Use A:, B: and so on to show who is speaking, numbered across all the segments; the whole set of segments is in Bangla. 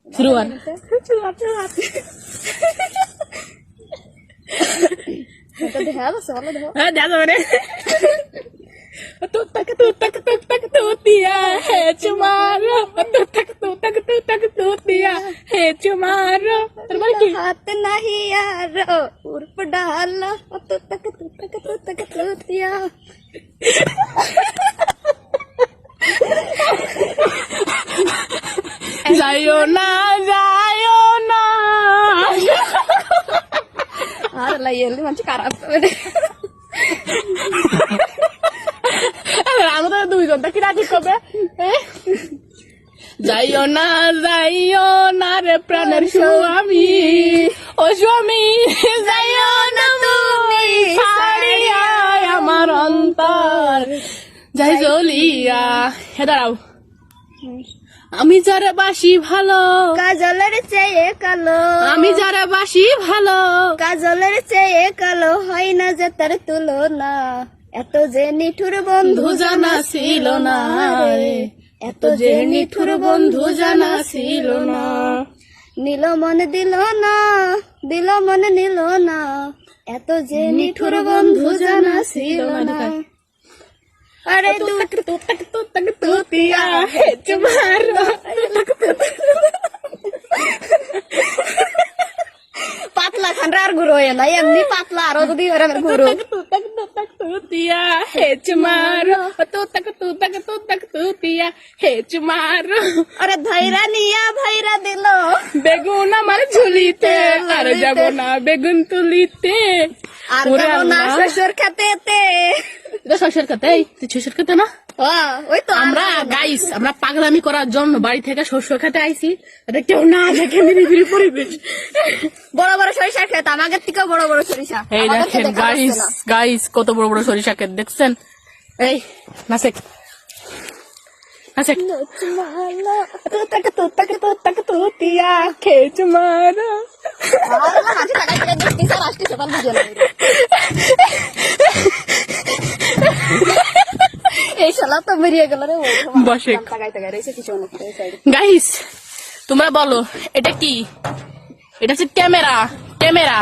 A: শুরুয়ার
B: দেখা যাচ্ছে বলো দেখো
A: হ্যাঁ দেখা যাবে রে तू तक तूतिया है चुमारो तू तक तूतिया है चुमारो
B: हाथ नहीं यार उर्फ डालो तू तक तूतिया
A: जायो ना
B: అలా వెళ్ళి మంచి ఖరాబ్
A: আমরা দুইজন তা কি রাজি কবে যাইও না রে প্রাণের স্বামী ও স্বামী যাইও না তুমি ছাড়িয়া আমার অন্তর যাই জ্বলিয়া হে দাঁড়াও আমি যারা বাসি ভালো
B: কাজলের চেয়ে কালো
A: আমি যারা বাসি ভালো
B: কাজলের চেয়ে কালো হয় না যে তার তুলনা এত যে নিঠুর বন্ধু
A: জানা ছিল না রে এত যে নিঠুর বন্ধু জানা ছিল না
B: নিল মনে দিল না দিল মনে নিল না এত যে নিঠুর বন্ধু জানা ছিল না আরে
A: तू तक तूतिया है चुमारो
B: পাতলা খানরা আর গুরু হয় না এমনি পাতলা আরো যদি ওরা গুরু
A: तू तक तूतिया है चुमारो तू तक तूतिया है चुमारो
B: আরে ভাইরা নিয়া ভাইরা দিল
A: বেগুন আমার ঝুলিতে আর যাব না বেগুন তুলিতে
B: আর যাবো না শ্বশুর খেতেতে
A: এটা শ্বশুর খেতে তুই শ্বশুর খেতে না
B: ওই তো
A: আমরা গাইস আমরা পাগলামি করার জন্য বাড়ি থেকে শ্বশুর খেতে আইছি এটা কেউ না দেখে নিরিবিলি পরিবেশ
B: বড় বড় সরিষা খেত আমাদের থেকে বড় বড় সরিষা
A: এই দেখেন গাইস কত বড় বড় সরিষা ক্ষেত দেখছেন এই নাসেক तक तूतिया खेच मारो
B: এই শালা তো বেরিয়ে গেল রে
A: বসে
B: তাকাইতে গাইছে কিছু না
A: গাইস তোমরা বলো এটা কি এটা হচ্ছে ক্যামেরা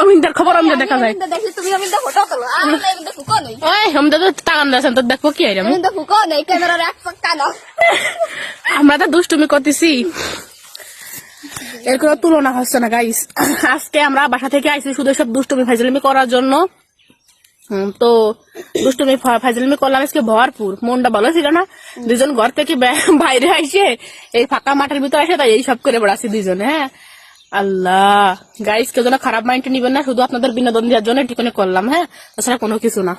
A: অমিনদের খবর আমাদের দেখা যায়
B: দেখি তুমি আমি দেখো ফটো তোলো আর আমি দেখো কোন নেই
A: ওই আমাদের তো টাকা দিয়েছেন তো দেখবো কি আইরাম
B: আমি দেখো কোন নেই ক্যামেরার এক পাক্কা না
A: আমরা তো দুষ্টুমি করতেছি এর কোনো তুলনা হচ্ছে না গাইস আজকে আমরা বাসা থেকে আইছি শুধু সব দুষ্টুমি ফাইজলামি করার জন্য তো দুষ্টুমি ফাইজলামি করলাম আজকে ভরপুর মনটা ভালো ছিল না দুজন ঘর থেকে বাইরে আইসে এই ফাঁকা মাঠের ভিতরে আসে তাই এই সব করে বেড়াচ্ছি দুজনে হ্যাঁ আল্লাহ গাইস কেউ যেন খারাপ মাইন্ড নিবেন না শুধু আপনাদের বিনোদন দেওয়ার জন্য ঠিকানে করলাম হ্যাঁ তাছাড়া কোনো কিছু না